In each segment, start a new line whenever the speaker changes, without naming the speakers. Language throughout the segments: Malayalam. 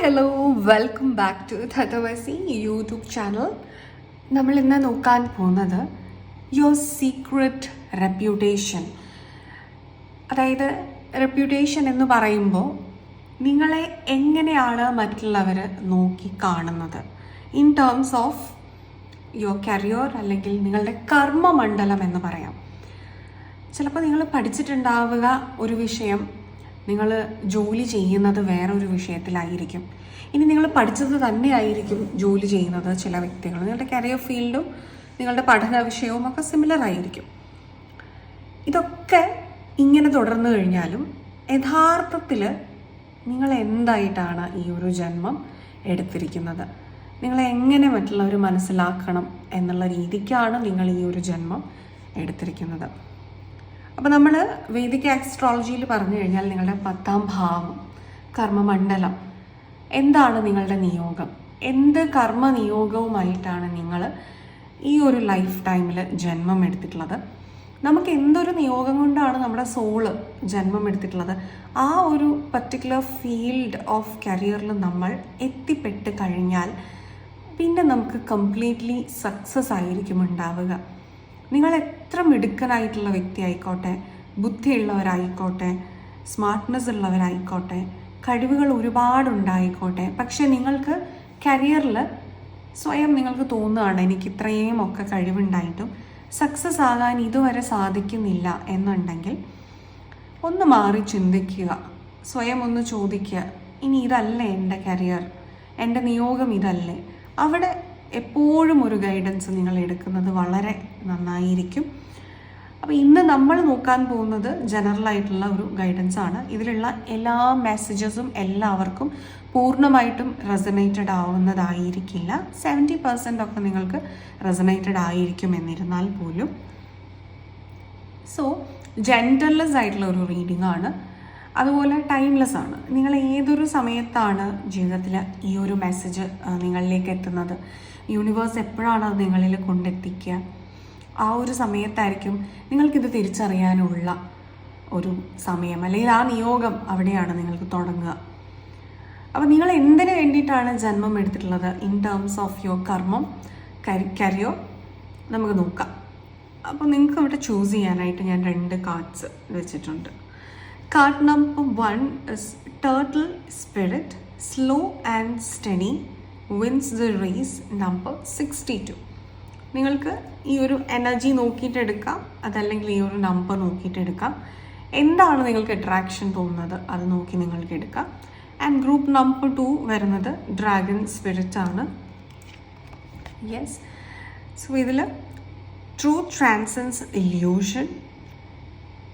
Hello welcome back to Tatvasi YouTube channel. നമ്മൾ ഇന്ന് നോക്കാൻ പോകുന്നത് യുവർ സീക്രട്ട് റെപ്യൂട്ടേഷൻ. അതായത് റെപ്യൂട്ടേഷൻ എന്ന് പറയുമ്പോൾ നിങ്ങളെ എങ്ങനെയാണ് മറ്റുള്ളവർ നോക്കി കാണുന്നത് in terms of your career, അല്ലെങ്കിൽ നിങ്ങളുടെ കർമ്മമണ്ഡലം എന്ന് പറയാം. ചിലപ്പോൾ നിങ്ങൾ പഠിച്ചിട്ടുണ്ടാവുക ഒരു വിഷയം, നിങ്ങൾ ജോലി ചെയ്യുന്നത് വേറൊരു വിഷയത്തിലായിരിക്കും. ഇനി നിങ്ങൾ പഠിച്ചത് തന്നെ ആയിരിക്കും ജോലി ചെയ്യുന്നത് ചില വ്യക്തികൾ. നിങ്ങളുടെ കരിയർ ഫീൽഡും നിങ്ങളുടെ പഠന വിഷയവും ഒക്കെ സിമിലർ ആയിരിക്കും. ഇതൊക്കെ ഇങ്ങനെ തുടർന്നു കഴിഞ്ഞാലും യഥാർത്ഥത്തിൽ നിങ്ങൾ എന്തായിട്ടാണ് ഈ ഒരു ജന്മം എടുത്തിരിക്കുന്നത്, നിങ്ങളെ എങ്ങനെ മറ്റുള്ളവർ മനസ്സിലാക്കണം എന്നുള്ള രീതിക്കാണ് നിങ്ങൾ ഈ ഒരു ജന്മം എടുത്തിരിക്കുന്നത്. അപ്പോൾ നമ്മൾ വേദിക ആസ്ട്രോളജിയിൽ പറഞ്ഞു കഴിഞ്ഞാൽ നിങ്ങളുടെ 10ാം ഭാവം, കർമ്മമണ്ഡലം, എന്താണ് നിങ്ങളുടെ നിയോഗം, എന്ത് കർമ്മ നിയോഗവുമായിട്ടാണ് നിങ്ങൾ ഈ ഒരു ലൈഫ് ടൈമിൽ ജന്മം എടുത്തിട്ടുള്ളത്, നമുക്ക് എന്തൊരു നിയോഗം കൊണ്ടാണ് നമ്മുടെ സോള് ജന്മം എടുത്തിട്ടുള്ളത്, ആ ഒരു പർട്ടിക്കുലർ ഫീൽഡ് ഓഫ് കരിയറിൽ നമ്മൾ എത്തിപ്പെട്ട് കഴിഞ്ഞാൽ പിന്നെ നമുക്ക് കംപ്ലീറ്റ്ലി സക്സസ് ആയിരിക്കും ഉണ്ടാവുക. നിങ്ങൾ എത്ര മിടുക്കനായിട്ടുള്ള വ്യക്തി ആയിക്കോട്ടെ, ബുദ്ധിയുള്ളവരായിക്കോട്ടെ, സ്മാർട്ട്നെസ് ഉള്ളവരായിക്കോട്ടെ, കഴിവുകൾ ഒരുപാടുണ്ടായിക്കോട്ടെ, പക്ഷെ നിങ്ങൾക്ക് കരിയറിൽ സ്വയം നിങ്ങൾക്ക് തോന്നുകയാണ് എനിക്ക് ഇത്രയും ഒക്കെ കഴിവുണ്ടായിട്ടും സക്സസ് ആകാൻ ഇതുവരെ സാധിക്കുന്നില്ല എന്നുണ്ടെങ്കിൽ ഒന്ന് മാറി ചിന്തിക്കുക, സ്വയം ഒന്ന് ചോദിക്കുക, ഇനി ഇതല്ലേ എൻ്റെ കരിയർ, എൻ്റെ നിയോഗം ഇതല്ലേ? അവിടെ എപ്പോഴും ഒരു ഗൈഡൻസ് നിങ്ങൾ എടുക്കുന്നത് വളരെ നന്നായിരിക്കും. അപ്പോൾ ഇന്ന് നമ്മൾ നോക്കാൻ പോകുന്നത് ജനറൽ ആയിട്ടുള്ള ഒരു ഗൈഡൻസ് ആണ്. ഇതിലുള്ള എല്ലാ മെസ്സേജസും എല്ലാവർക്കും പൂർണ്ണമായിട്ടും റെസനേറ്റഡ് ആവുന്നതായിരിക്കില്ല. 70% ഒക്കെ നിങ്ങൾക്ക് റെസനേറ്റഡ് ആയിരിക്കും എന്നിരുന്നാൽ പോലും. സോ ജെൻഡർലെസ് ആയിട്ടുള്ള ഒരു റീഡിംഗ് ആണ്, അതുപോലെ ടൈംലെസ് ആണ്. നിങ്ങൾ ഏതൊരു സമയത്താണ് ജീവിതത്തിൽ ഈ ഒരു മെസ്സേജ് നിങ്ങളിലേക്ക് എത്തുന്നത്, യൂണിവേഴ്സ് എപ്പോഴാണ് അത് നിങ്ങളിൽ കൊണ്ടെത്തിക്കുക, ആ ഒരു സമയത്തായിരിക്കും നിങ്ങൾക്കിത് തിരിച്ചറിയാനുള്ള ഒരു സമയം, അല്ലെങ്കിൽ ആ നിയോഗം അവിടെയാണ് നിങ്ങൾക്ക് തുടങ്ങുക. അപ്പോൾ നിങ്ങൾ എന്തിനു വേണ്ടിയിട്ടാണ് ജന്മം എടുത്തിട്ടുള്ളത് ഇൻ ടേംസ് ഓഫ് യുവർ കർമ്മം, കരിയർ നമുക്ക് നോക്കാം. അപ്പോൾ നിങ്ങൾക്ക് ഇവിടെ ചൂസ് ചെയ്യാനായിട്ട് ഞാൻ 2 കാർഡ്സ് വെച്ചിട്ടുണ്ട്. Card number 1 is Turtle Spirit, Slow and Steady Wins the Race, number 62. നിങ്ങൾക്ക് ഈ ഒരു എനർജി നോക്കിയിട്ട് എടുക്കാം, അതല്ലെങ്കിൽ ഈ ഒരു നമ്പർ നോക്കിയിട്ട് എടുക്കാം. എന്താണ് നിങ്ങൾക്ക് അട്രാക്ഷൻ തോന്നുന്നത് അത് നോക്കി നിങ്ങൾക്ക് എടുക്കാം. ആൻഡ് ഗ്രൂപ്പ് നമ്പർ 2 വരുന്നത് ഡ്രാഗൺ സ്പിരിറ്റ് ആണ്. യെസ്, സോ ഇതിൽ ട്രൂത്ത് ട്രാൻസെൻസ് ഇല്യൂഷൻ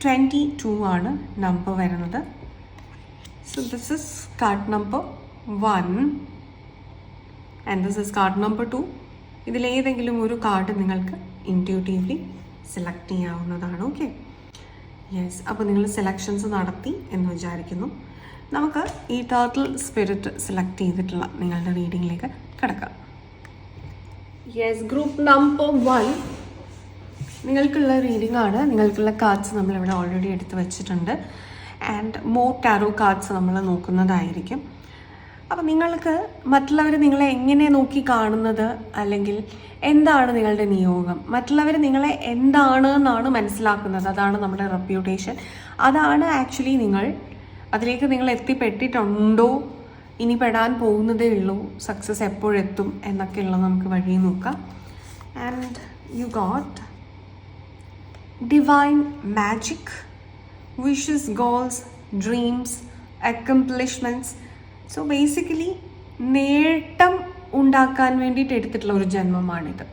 22 ആണ് നമ്പർ വരുന്നത്. So this is card number 1 and this is card number 2. ഇതിലേതെങ്കിലും ഒരു കാർഡ് നിങ്ങൾക്ക് ഇൻറ്റ്യൂട്ടീവ്ലി സെലക്ട് ചെയ്യാവുന്നതാണ്. Okay, yes. അപ്പോൾ നിങ്ങൾ സെലക്ഷൻസ് നടത്തി എന്ന് വിചാരിക്കുന്നു. നമുക്ക് ഈ ടർട്ടിൽ സ്പിരിറ്റ് സെലക്ട് ചെയ്തിട്ടുള്ള നിങ്ങളുടെ റീഡിങ്ങിലേക്ക് കിടക്കാം. യെസ്, ഗ്രൂപ്പ് നമ്പർ 1 നിങ്ങൾക്കുള്ള റീഡിംഗ് ആണ്. നിങ്ങൾക്കുള്ള കാർഡ്സ് നമ്മളിവിടെ ഓൾറെഡി എടുത്ത് വെച്ചിട്ടുണ്ട്. ആൻഡ് മോർ ടാരോ കാർഡ്സ് നമ്മൾ നോക്കുന്നതായിരിക്കും. അപ്പോൾ നിങ്ങൾക്ക് മറ്റുള്ളവർ നിങ്ങളെ എങ്ങനെ നോക്കി കാണുന്നത്, അല്ലെങ്കിൽ എന്താണ് നിങ്ങളുടെ നിയോഗം, മറ്റുള്ളവർ നിങ്ങളെ എന്താണ് എന്നാണ് മനസ്സിലാക്കുന്നത്, അതാണ് നമ്മുടെ റെപ്യൂട്ടേഷൻ. അതാണ് ആക്ച്വലി അതിലേക്ക് നിങ്ങൾ എത്തിപ്പെട്ടിട്ടുണ്ടോ, ഇനി പെടാൻ പോകുന്നതേ ഉള്ളൂ, സക്സസ് എപ്പോഴെത്തും എന്നൊക്കെയുള്ളത് നമുക്ക് വഴി നോക്കാം. And you got divine magic, wishes, goals, dreams, accomplishments. So basically നേട്ടം ഉണ്ടാക്കാൻ വേണ്ടിയിട്ട് എടുത്തിട്ടുള്ള ഒരു ജന്മമാണിത്.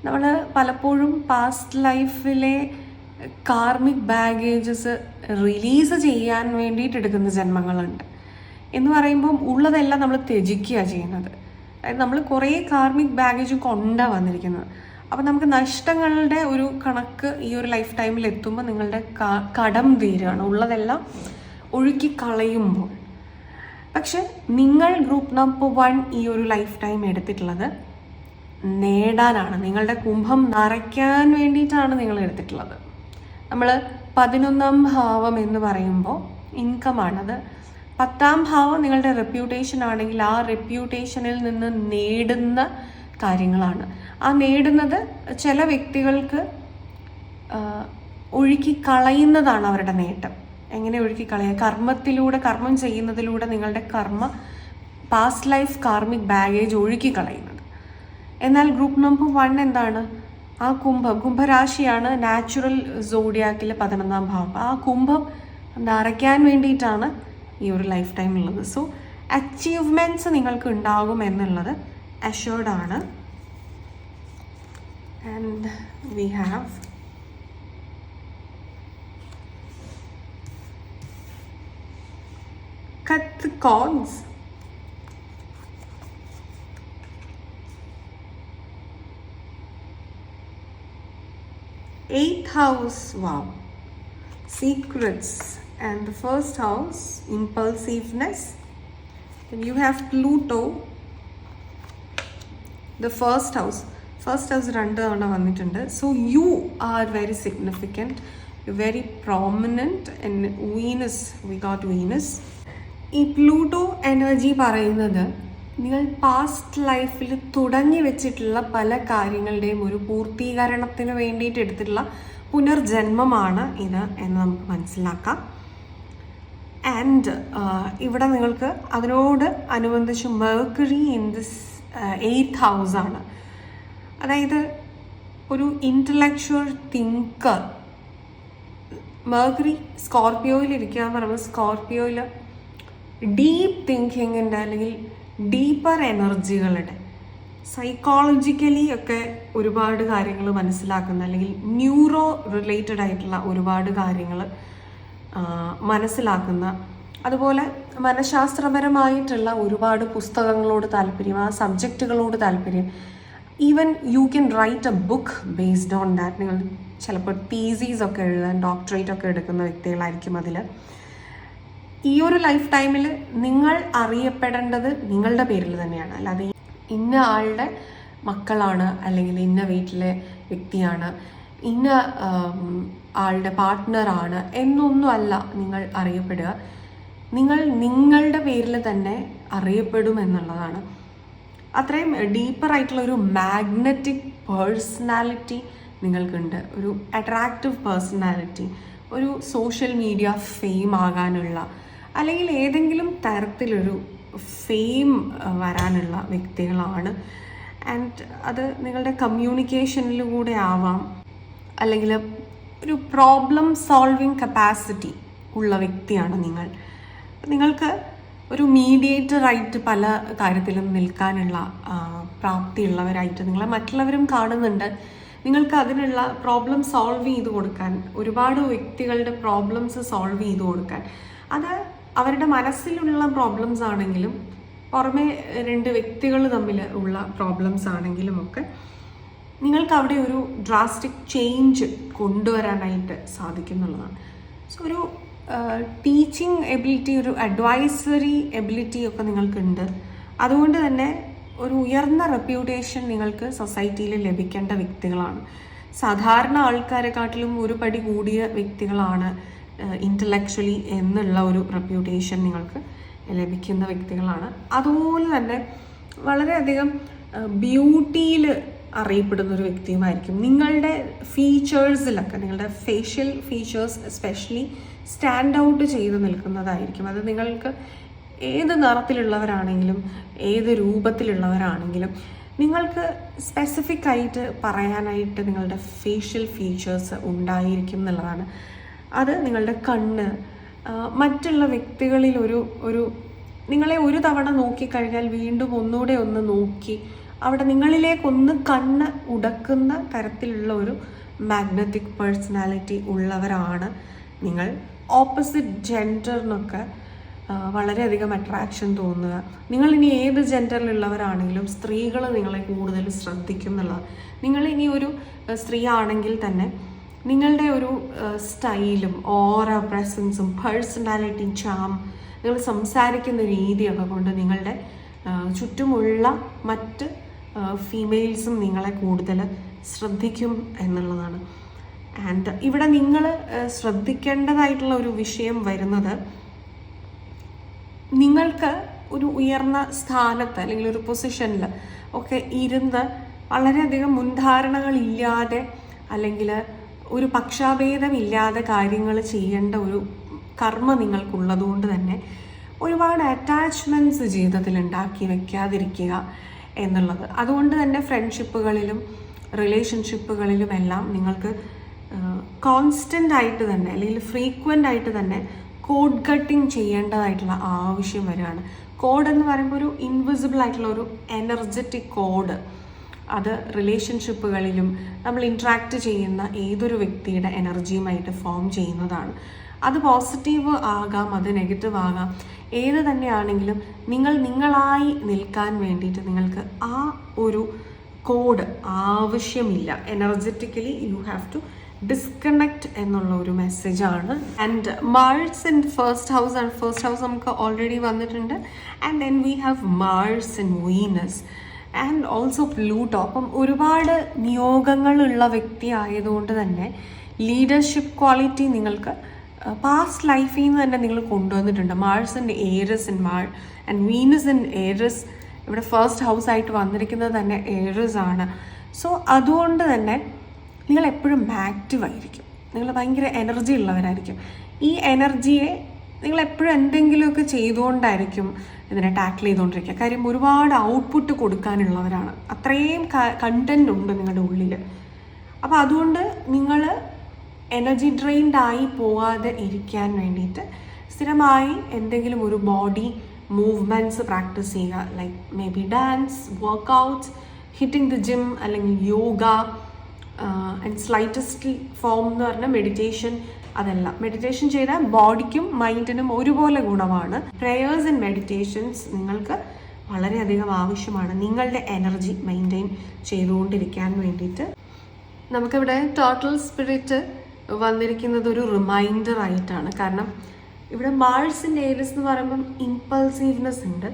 നമ്മൾ പലപ്പോഴും പാസ്റ്റ് ലൈഫിലെ കാർമിക് ബാഗേജസ് റിലീസ് ചെയ്യാൻ വേണ്ടിയിട്ട് എടുക്കുന്ന ജന്മങ്ങളുണ്ട്. എന്ന് പറയുമ്പം ഉള്ളതെല്ലാം നമ്മൾ ത്യജിക്കുക ചെയ്യുന്നത്. അതായത് നമ്മൾ കുറേ കാർമിക് ബാഗേജ് കൊണ്ടാണ് വന്നിരിക്കുന്നത്. അപ്പോൾ നമുക്ക് നഷ്ടങ്ങളുടെ ഒരു കണക്ക് ഈ ഒരു ലൈഫ് ടൈമിൽ എത്തുമ്പോൾ നിങ്ങളുടെ കടം തീരുകയാണ്, ഉള്ളതെല്ലാം ഒഴുക്കി കളയുമ്പോൾ. പക്ഷെ നിങ്ങൾ ഗ്രൂപ്പ് നമ്പർ 1 ഈ ഒരു ലൈഫ് ടൈം എടുത്തിട്ടുള്ളത് നേടാനാണ്, നിങ്ങളുടെ കുംഭം നിറയ്ക്കാൻ വേണ്ടിയിട്ടാണ് നിങ്ങൾ എടുത്തിട്ടുള്ളത്. നമ്മൾ 11ാം ഭാവം എന്ന് പറയുമ്പോൾ ഇൻകമാണത്. 10ാം ഭാവം നിങ്ങളുടെ റെപ്യൂട്ടേഷൻ ആണെങ്കിൽ ആ റെപ്യൂട്ടേഷനിൽ നിന്ന് നേടുന്ന കാര്യങ്ങളാണ്. ആ നേടുന്നത് ചില വ്യക്തികൾക്ക് ഒഴുക്കി കളയുന്നതാണ് അവരുടെ നേട്ടം. എങ്ങനെ ഒഴുക്കി കളയുക? കർമ്മത്തിലൂടെ, കർമ്മം ചെയ്യുന്നതിലൂടെ നിങ്ങളുടെ പാസ്റ്റ് ലൈഫ് കാർമിക് ബാഗേജ് ഒഴുക്കി കളയുന്നത്. എന്നാൽ ഗ്രൂപ്പ് നമ്പർ 1 എന്താണ്? ആ കുംഭരാശിയാണ് നാച്ചുറൽ സോഡിയാക്കിലെ 11ാം ഭാവം. ആ കുംഭം നിറയ്ക്കാൻ വേണ്ടിയിട്ടാണ് ഈ ഒരു ലൈഫ് ടൈം ഉള്ളത്. സോ അച്ചീവ്മെൻറ്റ്സ് നിങ്ങൾക്ക് ഉണ്ടാകും എന്നുള്ളത് അഷ്യൂർഡ് ആണ്. And we have cut the cords. Eighth house, wow, secrets, and the first house, impulsiveness. And you have Pluto, the first house രണ്ട് തവണ വന്നിട്ടുണ്ട്. So you are very significant, you're very prominent, and Venus, we got Venus. ഈ പ്ലൂട്ടോ എനർജി പറയുന്നത് നിങ്ങൾ പാസ്റ്റ് ലൈഫിൽ തുടങ്ങി വെച്ചിട്ടുള്ള പല കാര്യങ്ങളുടെയും ഒരു പൂർത്തീകരണത്തിന് വേണ്ടിയിട്ട് എടുത്തിട്ടുള്ള പുനർജന്മമാണ് ഇത് എന്ന് നമുക്ക് മനസ്സിലാക്കാം. ആൻഡ് ഇവിടെ നിങ്ങൾക്ക് അതിനോട് അനുബന്ധിച്ച് mercury in this 8th house ആണ്. അതായത് ഒരു ഇൻ്റലക്ച്വൽ തിങ്കർ. മെർക്കുറി സ്കോർപ്പിയോയിൽ ഇരിക്കുക എന്ന് പറയുമ്പോൾ സ്കോർപ്പിയോയിൽ ഡീപ്പ് തിങ്കിങ്ങിൻ്റെ അല്ലെങ്കിൽ ഡീപ്പർ എനർജികളുടെ സൈക്കോളജിക്കലി ഒക്കെ ഒരുപാട് കാര്യങ്ങൾ മനസ്സിലാക്കുന്ന അല്ലെങ്കിൽ ന്യൂറോ റിലേറ്റഡ് ആയിട്ടുള്ള ഒരുപാട് കാര്യങ്ങൾ മനസ്സിലാക്കുന്ന, അതുപോലെ മനഃശാസ്ത്രപരമായിട്ടുള്ള ഒരുപാട് പുസ്തകങ്ങളോട് താല്പര്യം, ആ സബ്ജക്റ്റുകളോട് താല്പര്യം. Even you can write a book based on that. നിങ്ങൾ ചിലപ്പോൾ തീസീസ് ഒക്കെ എഴുതാൻ, ഡോക്ടറേറ്റ് ഒക്കെ എടുക്കുന്ന വ്യക്തികളായിരിക്കും അതിൽ. ഈ ഒരു ലൈഫ് ടൈമിൽ നിങ്ങൾ അറിയപ്പെടേണ്ടത് നിങ്ങളുടെ പേരിൽ തന്നെയാണ്. അല്ലാതെ ഇന്ന ആളുടെ മക്കളാണ്, അല്ലെങ്കിൽ ഇന്ന വീട്ടിലെ വ്യക്തിയാണ്, ഇന്ന ആളുടെ പാർട്ട്ണറാണ് എന്നൊന്നും അല്ല നിങ്ങൾ അറിയപ്പെടുക. നിങ്ങൾ നിങ്ങളുടെ പേരിൽ തന്നെ അറിയപ്പെടും എന്നുള്ളതാണ്. അത്രയും ഡീപ്പറായിട്ടുള്ള ഒരു മാഗ്നറ്റിക് പേഴ്സണാലിറ്റി നിങ്ങൾക്കുണ്ട്, ഒരു അട്രാക്റ്റീവ് പേഴ്സണാലിറ്റി, ഒരു സോഷ്യൽ മീഡിയ ഫെയിം ആകാനുള്ള അല്ലെങ്കിൽ ഏതെങ്കിലും തരത്തിലൊരു ഫെയിം വരാനുള്ള വ്യക്തികളാണ്. ആൻഡ് അത് നിങ്ങളുടെ കമ്മ്യൂണിക്കേഷനിലൂടെ ആവാം, അല്ലെങ്കിൽ ഒരു പ്രോബ്ലം സോൾവിങ് കപ്പാസിറ്റി ഉള്ള വ്യക്തിയാണ് നിങ്ങൾ. നിങ്ങൾക്ക് ഒരു മീഡിയേറ്ററായിട്ട് പല കാര്യത്തിലും നിൽക്കാനുള്ള പ്രാപ്തിയുള്ളവരായിട്ട് നിങ്ങളെ മറ്റുള്ളവരും കാണുന്നുണ്ട്. നിങ്ങൾക്ക് അതിനുള്ള പ്രോബ്ലം സോൾവ് ചെയ്ത് കൊടുക്കാൻ, ഒരുപാട് വ്യക്തികളുടെ പ്രോബ്ലംസ് സോൾവ് ചെയ്ത് കൊടുക്കാൻ, അത് അവരുടെ മനസ്സിലുള്ള പ്രോബ്ലംസ് ആണെങ്കിലും പുറമെ 2 വ്യക്തികൾ തമ്മിൽ ഉള്ള പ്രോബ്ലംസ് ആണെങ്കിലും ഒക്കെ നിങ്ങൾക്ക് അവിടെ ഒരു ഡ്രാസ്റ്റിക് ചേഞ്ച് കൊണ്ടുവരാനായിട്ട് സാധിക്കുന്നുള്ളതാണ്. സോ ഒരു ടീച്ചിങ് എബിലിറ്റി, ഒരു അഡ്വൈസറി എബിലിറ്റി ഒക്കെ നിങ്ങൾക്കുണ്ട്. അതുകൊണ്ട് തന്നെ ഒരു ഉയർന്ന റെപ്യൂട്ടേഷൻ നിങ്ങൾക്ക് സൊസൈറ്റിയിൽ ലഭിക്കേണ്ട വ്യക്തികളാണ്. സാധാരണ ആൾക്കാരെക്കാട്ടിലും ഒരു പടി കൂടിയ വ്യക്തികളാണ് ഇൻ്റലക്ച്വലി എന്നുള്ള ഒരു റെപ്യൂട്ടേഷൻ നിങ്ങൾക്ക് ലഭിക്കുന്ന വ്യക്തികളാണ്. അതുപോലെ തന്നെ വളരെയധികം ബ്യൂട്ടിയിൽ അറിയപ്പെടുന്ന ഒരു വ്യക്തിയുമായിരിക്കും. നിങ്ങളുടെ ഫീച്ചേഴ്സിലൊക്കെ, നിങ്ങളുടെ facial features especially stand out ചെയ്ത് നിൽക്കുന്നതായിരിക്കും. അത് നിങ്ങൾക്ക് ഏത് നിറത്തിലുള്ളവരാണെങ്കിലും ഏത് രൂപത്തിലുള്ളവരാണെങ്കിലും നിങ്ങൾക്ക് സ്പെസിഫിക് ആയിട്ട് പറയാനായിട്ട് നിങ്ങളുടെ ഫേഷ്യൽ ഫീച്ചേഴ്സ് ഉണ്ടായിരിക്കും എന്നുള്ളതാണ്. അത് നിങ്ങളുടെ കണ്ണ്, മറ്റുള്ള വ്യക്തികളിൽ ഒരു നിങ്ങളെ ഒരു തവണ നോക്കിക്കഴിഞ്ഞാൽ വീണ്ടും ഒന്നുകൂടെ ഒന്ന് നോക്കി അവിടെ നിങ്ങളിലേക്കൊന്ന് കണ്ണ് ഉടക്കുന്ന തരത്തിലുള്ള ഒരു മാഗ്നറ്റിക് പേഴ്സണാലിറ്റി ഉള്ളവരാണ് നിങ്ങൾ. ഓപ്പോസിറ്റ് ജെൻഡറിനൊക്കെ വളരെയധികം അട്രാക്ഷൻ തോന്നുക. നിങ്ങളിനി ഏത് ജെൻഡറിലുള്ളവരാണെങ്കിലും സ്ത്രീകൾ നിങ്ങളെ കൂടുതൽ ശ്രദ്ധിക്കും എന്നുള്ളതാണ്. നിങ്ങളിനി ഒരു സ്ത്രീ ആണെങ്കിൽ തന്നെ നിങ്ങളുടെ ഒരു സ്റ്റൈലും ഓറ പ്രസൻസും പേഴ്സണാലിറ്റി ചാം, നിങ്ങൾ സംസാരിക്കുന്ന രീതിയൊക്കെ കൊണ്ട് നിങ്ങളുടെ ചുറ്റുമുള്ള മറ്റ് ഫീമെയിൽസും നിങ്ങളെ കൂടുതൽ ശ്രദ്ധിക്കും എന്നുള്ളതാണ്. ആൻഡ് ഇവിടെ നിങ്ങൾ ശ്രദ്ധിക്കേണ്ടതായിട്ടുള്ള ഒരു വിഷയം വരുന്നത് നിങ്ങൾക്ക് ഒരു ഉയർന്ന സ്ഥാനത്ത് അല്ലെങ്കിൽ ഒരു പൊസിഷനിൽ ഒക്കെ ഇരുന്ന് വളരെയധികം മുൻധാരണകളില്ലാതെ അല്ലെങ്കിൽ ഒരു പക്ഷാഭേദമില്ലാതെ കാര്യങ്ങൾ ചെയ്യേണ്ട ഒരു കർമ്മ നിങ്ങൾക്കുള്ളതുകൊണ്ട് തന്നെ ഒരുപാട് അറ്റാച്ച്മെൻറ്റ്സ് ജീവിതത്തിൽ ഉണ്ടാക്കി വെക്കാതിരിക്കുക എന്നുള്ളത്. അതുകൊണ്ട് തന്നെ ഫ്രണ്ട്ഷിപ്പുകളിലും റിലേഷൻഷിപ്പുകളിലും എല്ലാം നിങ്ങൾക്ക് കോൺസ്റ്റൻ്റ് ആയിട്ട് തന്നെ അല്ലെങ്കിൽ ഫ്രീക്വൻ്റ് ആയിട്ട് തന്നെ കോഡ് കട്ടിങ് ചെയ്യേണ്ടതായിട്ടുള്ള ആവശ്യം വരികയാണ്. കോഡ് എന്ന് പറയുമ്പോൾ ഒരു ഇൻവിസിബിൾ ആയിട്ടുള്ള ഒരു എനർജറ്റിക് കോഡ്, അത് റിലേഷൻഷിപ്പുകളിലും നമ്മൾ ഇൻട്രാക്ട് ചെയ്യുന്ന ഏതൊരു വ്യക്തിയുടെ എനർജിയുമായിട്ട് ഫോം ചെയ്യുന്നതാണ്. അത് പോസിറ്റീവ് ആകാം, അത് നെഗറ്റീവ് ആകാം, ഏത് തന്നെയാണെങ്കിലും നിങ്ങളായി നിൽക്കാൻ വേണ്ടിയിട്ട് നിങ്ങൾക്ക് ആ ഒരു കോഡ് ആവശ്യമില്ല. Energetically you have to disconnect എന്നുള്ള ഒരു മെസ്സേജാണ്. And Mars in first house ആണ്. ഫസ്റ്റ് ഹൗസ് നമുക്ക് ഓൾറെഡി വന്നിട്ടുണ്ട്. And then we have Mars in Venus and also Pluto. അപ്പം ഒരുപാട് നിയോഗങ്ങളുള്ള വ്യക്തി ആയതുകൊണ്ട് തന്നെ ലീഡർഷിപ്പ് ക്വാളിറ്റി നിങ്ങൾക്ക് പാസ്റ്റ് ലൈഫിൽ നിന്ന് തന്നെ നിങ്ങൾ കൊണ്ടുവന്നിട്ടുണ്ട്. Mars in Aries in and Venus in Aries ഇവിടെ ഫസ്റ്റ് ഹൗസ് ആയിട്ട് വന്നിരിക്കുന്നത് തന്നെ ഏരിയസ് ആണ്. സോ അതുകൊണ്ട് തന്നെ നിങ്ങൾ എപ്പോഴും ആക്റ്റീവ് ആയിരിക്കും, നിങ്ങൾ ഭയങ്കര എനർജി ഉള്ളവരായിരിക്കും. ഈ എനർജിയെ നിങ്ങൾ എപ്പോഴും എന്തെങ്കിലുമൊക്കെ ചെയ്തുകൊണ്ടായിരിക്കും ഇതിനെ ടാക്കിൾ ചെയ്തുകൊണ്ടിരിക്കുക. കാര്യം ഒരുപാട് ഔട്ട്പുട്ട് കൊടുക്കാനുള്ളവരാണ്, അത്രയും കണ്ടന്റ് ഉണ്ട് നിങ്ങളുടെ ഉള്ളിൽ. അപ്പോൾ അതുകൊണ്ട് നിങ്ങൾ എനർജി ഡ്രെയിൻഡ് ആയി പോവാതെ ഇരിക്കാൻ വേണ്ടിയിട്ട് സ്ഥിരമായി എന്തെങ്കിലും ഒരു ബോഡി മൂവ്മെൻറ്റ്സ് പ്രാക്ടീസ് ചെയ്യുക. Like maybe dance, workouts, hitting the gym, അല്ലെങ്കിൽ യോഗ ആൻഡ് സ്ലൈറ്റസ്റ്റ് ഫോം എന്ന് പറഞ്ഞാൽ മെഡിറ്റേഷൻ. അതെല്ലാം മെഡിറ്റേഷൻ ചെയ്താൽ ബോഡിക്കും മൈൻഡിനും ഒരുപോലെ ഗുണമാണ്. പ്രേയേഴ്സ് ആൻഡ് മെഡിറ്റേഷൻസ് നിങ്ങൾക്ക് വളരെയധികം ആവശ്യമാണ് നിങ്ങളുടെ എനർജി മെയിൻറ്റെയിൻ ചെയ്തുകൊണ്ടിരിക്കാൻ വേണ്ടിയിട്ട്. നമുക്കിവിടെ ടോട്ടൽ സ്പിരിറ്റ് വന്നിരിക്കുന്നത് ഒരു റിമൈൻഡർ ആയിട്ടാണ്. കാരണം ഇവിടെ മാഴ്സിൻ്റെ ഏരിയസ് എന്ന് പറയുമ്പം ഇമ്പൾസീവ്നെസ് ഉണ്ട്.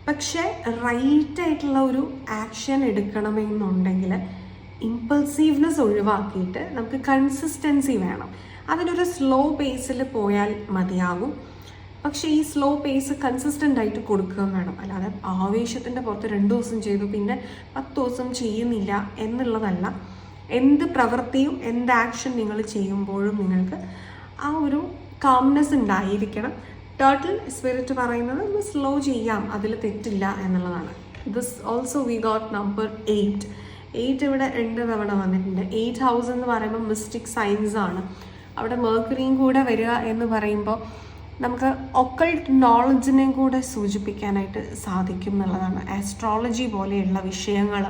പക്ഷേ റൈറ്റ് ആയിട്ടുള്ള ഒരു ആക്ഷൻ എടുക്കണമെന്നുണ്ടെങ്കിൽ ഇമ്പൾസീവ്നെസ് ഒഴിവാക്കിയിട്ട് നമുക്ക് കൺസിസ്റ്റൻസി വേണം. അതിനൊരു സ്ലോ പേസിൽ പോയാൽ മതിയാകും. പക്ഷേ ഈ സ്ലോ പേസ് കൺസിസ്റ്റൻ്റ് ആയിട്ട് കൊടുക്കുകയും വേണം. അല്ലാതെ ആവേശത്തിൻ്റെ പുറത്ത് 2 ദിവസം ചെയ്തു പിന്നെ 10 ദിവസം ചെയ്യുന്നില്ല എന്നുള്ളതല്ല. എന്ത് പ്രവൃത്തിയും എന്ത് ആക്ഷൻ നിങ്ങൾ ചെയ്യുമ്പോഴും നിങ്ങൾക്ക് ആ ഒരു കാംനെസ് ഉണ്ടായിരിക്കണം. ടോട്ടൽ സ്പിരിറ്റ് പറയുന്നത് ഒന്ന് സ്ലോ ചെയ്യാം, അതിൽ തെറ്റില്ല എന്നുള്ളതാണ്. This also we got number 8. 8 ഇവിടെ 2 തവണ വന്നിട്ടുണ്ട്. 8th ഹൗസ് എന്ന് പറയുമ്പോൾ മിസ്റ്റിക് സയൻസ് ആണ്. അവിടെ മെർക്കുറിയും കൂടെ വരിക എന്ന് പറയുമ്പോൾ നമുക്ക് ഒക്കൾട്ട് നോളജിനെയും കൂടെ സൂചിപ്പിക്കാനായിട്ട് സാധിക്കും എന്നുള്ളതാണ്. ആസ്ട്രോളജി പോലെയുള്ള വിഷയങ്ങൾ,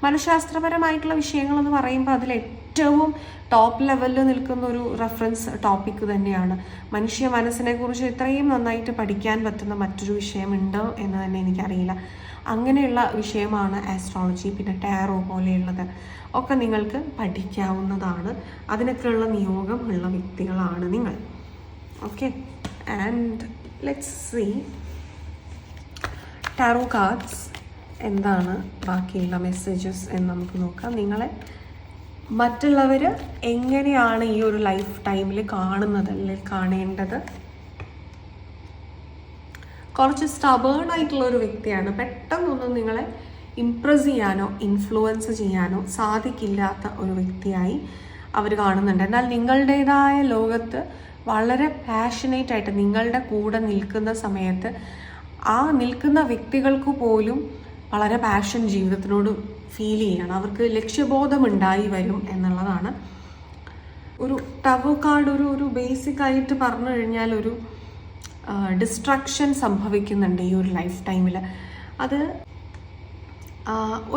മനഃശാസ്ത്രപരമായിട്ടുള്ള വിഷയങ്ങളെന്ന് പറയുമ്പോൾ അതിൽ ഏറ്റവും ടോപ്പ് ലെവലിൽ നിൽക്കുന്ന ഒരു റെഫറൻസ് ടോപ്പിക്ക് തന്നെയാണ്. മനുഷ്യ മനസ്സിനെക്കുറിച്ച് ഇത്രയും നന്നായിട്ട് പഠിക്കാൻ പറ്റുന്ന മറ്റൊരു വിഷയമുണ്ടോ എന്ന് തന്നെ എനിക്കറിയില്ല. അങ്ങനെയുള്ള വിഷയമാണ് ആസ്ട്രോളജി. പിന്നെ ടാറോ പോലെയുള്ളത് ഒക്കെ നിങ്ങൾക്ക് പഠിക്കാവുന്നതാണ്. അതിനൊക്കെയുള്ള നിയോഗം ഉള്ള വ്യക്തികളാണ് നിങ്ങൾ. Okay, and let's see tarot cards എന്താണ് ബാക്കിയുള്ള മെസ്സേജസ് എന്ന് നമുക്ക് നോക്കാം. നിങ്ങളെ മറ്റുള്ളവർ എങ്ങനെയാണ് ഈ ഒരു ലൈഫ് ടൈമിൽ കാണുന്നത് അല്ലെങ്കിൽ കാണേണ്ടത്. കുറച്ച് സ്റ്റബേൺ ആയിട്ടുള്ള ഒരു വ്യക്തിയാണ്. പെട്ടെന്നൊന്നും നിങ്ങളെ ഇംപ്രസ് ചെയ്യാനോ ഇൻഫ്ലുവൻസ് ചെയ്യാനോ സാധിക്കില്ലാത്ത ഒരു വ്യക്തിയായി അവർ കാണുന്നുണ്ട്. എന്നാൽ നിങ്ങളുടേതായ ലോകത്ത് വളരെ പാഷനേറ്റ് ആയിട്ട് നിങ്ങളുടെ കൂടെ നിൽക്കുന്ന സമയത്ത് ആ നിൽക്കുന്ന വ്യക്തികൾക്ക് പോലും വളരെ പാഷൻ ജീവിതത്തിനോട് ഫീൽ ചെയ്യണം. അവർക്ക് ലക്ഷ്യബോധമുണ്ടായി വരും എന്നുള്ളതാണ്. ഒരു ടവോ കാർഡ് ഒരു ബേസിക് ആയിട്ട് പറഞ്ഞു കഴിഞ്ഞാൽ ഒരു ഡിസ്ട്രാക്ഷൻ സംഭവിക്കുന്നുണ്ട് ഈ ഒരു ലൈഫ് ടൈമിൽ. അത്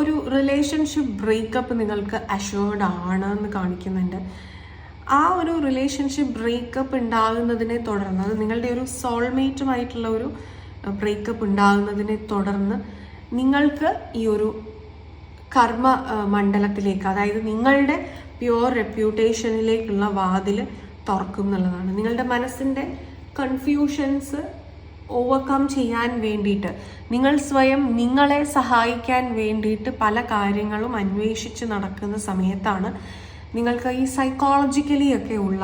ഒരു റിലേഷൻഷിപ്പ് ബ്രേക്കപ്പ് നിങ്ങൾക്ക് അഷ്യൂർഡ് ആണ് എന്ന് കാണിക്കുന്നുണ്ട്. ആ ഒരു റിലേഷൻഷിപ്പ് ബ്രേക്കപ്പ് ഉണ്ടാകുന്നതിനെ തുടർന്ന്, അത് നിങ്ങളുടെ ഒരു സോൾമേറ്റുമായിട്ടുള്ള ഒരു ബ്രേക്കപ്പ് ഉണ്ടാകുന്നതിനെ തുടർന്ന് നിങ്ങൾക്ക് ഈ ഒരു കർമ്മ മണ്ഡലത്തിലേക്ക്, അതായത് നിങ്ങളുടെ പ്യുവർ റെപ്യൂട്ടേഷനിലേക്കുള്ള വാതിൽ തുറക്കും എന്നുള്ളതാണ്. നിങ്ങളുടെ മനസ്സിൻ്റെ കൺഫ്യൂഷൻസ് ഓവർകം ചെയ്യാൻ വേണ്ടിയിട്ട്, നിങ്ങൾ സ്വയം നിങ്ങളെ സഹായിക്കാൻ വേണ്ടിയിട്ട് പല കാര്യങ്ങളും അന്വേഷിച്ച് നടക്കുന്ന സമയത്താണ് നിങ്ങൾക്ക് ഈ സൈക്കോളജിക്കലി ഒക്കെ ഉള്ള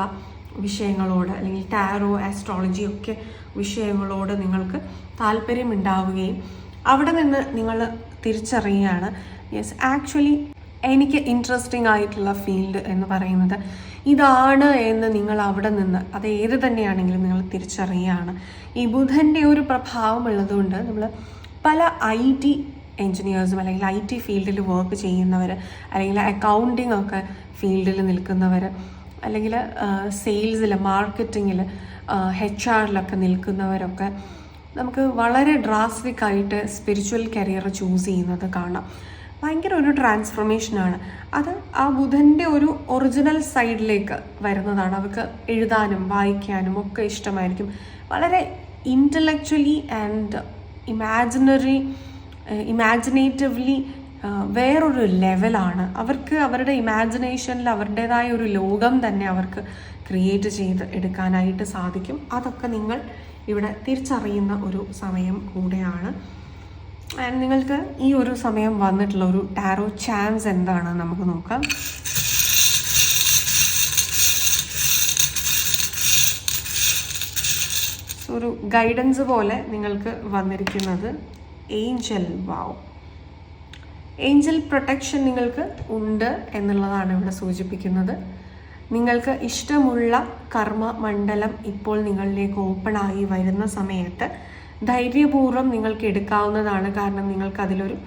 വിഷയങ്ങളോട് അല്ലെങ്കിൽ ടാരോ ആസ്ട്രോളജി ഒക്കെ വിഷയങ്ങളോട് നിങ്ങൾക്ക് താല്പര്യമുണ്ടാവുകയും അവിടെ നിന്ന് നിങ്ങൾ തിരിച്ചറിയുകയാണ് യെസ് ആക്ച്വലി എനിക്ക് ഇൻട്രസ്റ്റിംഗ് ആയിട്ടുള്ള ഫീൽഡ് എന്ന് പറയുന്നത് ഇതാണ് എന്ന് നിങ്ങൾ അവിടെ നിന്ന് അത് ഏത് തന്നെയാണെങ്കിലും നിങ്ങൾ തിരിച്ചറിയുകയാണ്. ഈ ബുധൻ്റെ ഒരു പ്രഭാവം ഉള്ളതുകൊണ്ട് നമ്മൾ പല IT എൻജിനീയേഴ്സും അല്ലെങ്കിൽ IT ഫീൽഡിൽ വർക്ക് ചെയ്യുന്നവർ അല്ലെങ്കിൽ അക്കൗണ്ടിങ് ഒക്കെ ഫീൽഡിൽ നിൽക്കുന്നവർ അല്ലെങ്കിൽ സെയിൽസിൽ മാർക്കറ്റിങ്ങിൽ HR നിൽക്കുന്നവരൊക്കെ നമുക്ക് വളരെ ഡ്രാസ്റ്റിക് ആയിട്ട് സ്പിരിച്വൽ കരിയർ ചൂസ് ചെയ്യുന്നത് കാണാം. ഭയങ്കര ഒരു ട്രാൻസ്ഫോർമേഷനാണ് അത്. ആ ബുധൻ്റെ ഒരു ഒറിജിനൽ സൈഡിലേക്ക് വരുന്നതാണ്. അവർക്ക് എഴുതാനും വായിക്കാനും ഒക്കെ ഇഷ്ടമായിരിക്കും. വളരെ ഇൻ്റലക്ച്വലി ആൻഡ് ഇമാജിനേറ്റീവ്ലി വേറൊരു ലെവലാണ് അവർക്ക്. അവരുടെ ഇമാജിനേഷനിൽ അവരുടേതായ ഒരു ലോകം തന്നെ അവർക്ക് ക്രിയേറ്റ് ചെയ്ത് എടുക്കാനായിട്ട് സാധിക്കും. അതൊക്കെ നിങ്ങൾ ഇവിടെ തിരിച്ചറിയുന്ന ഒരു സമയം കൂടെയാണ്. ആൻഡ് നിങ്ങൾക്ക് ഈ ഒരു സമയം വന്നിട്ടുള്ള ഒരു ടാരോ ചാൻസ് എന്താണെന്ന് നമുക്ക് നോക്കാം. ഒരു ഗൈഡൻസ് പോലെ നിങ്ങൾക്ക് വന്നിരിക്കുന്നത് ഏഞ്ചൽ. വാവ്, ഏഞ്ചൽ പ്രൊട്ടക്ഷൻ നിങ്ങൾക്ക് ഉണ്ട് എന്നുള്ളതാണ് ഇവിടെ സൂചിപ്പിക്കുന്നത്. നിങ്ങൾക്ക് ഇഷ്ടമുള്ള കർമ്മ മണ്ഡലം ഇപ്പോൾ നിങ്ങളിലേക്ക് ഓപ്പണായി വരുന്ന സമയത്ത് ധൈര്യപൂർവ്വം നിങ്ങൾക്ക് എടുക്കാവുന്നതാണ്. കാരണം നിങ്ങൾക്ക് അതിലൊരു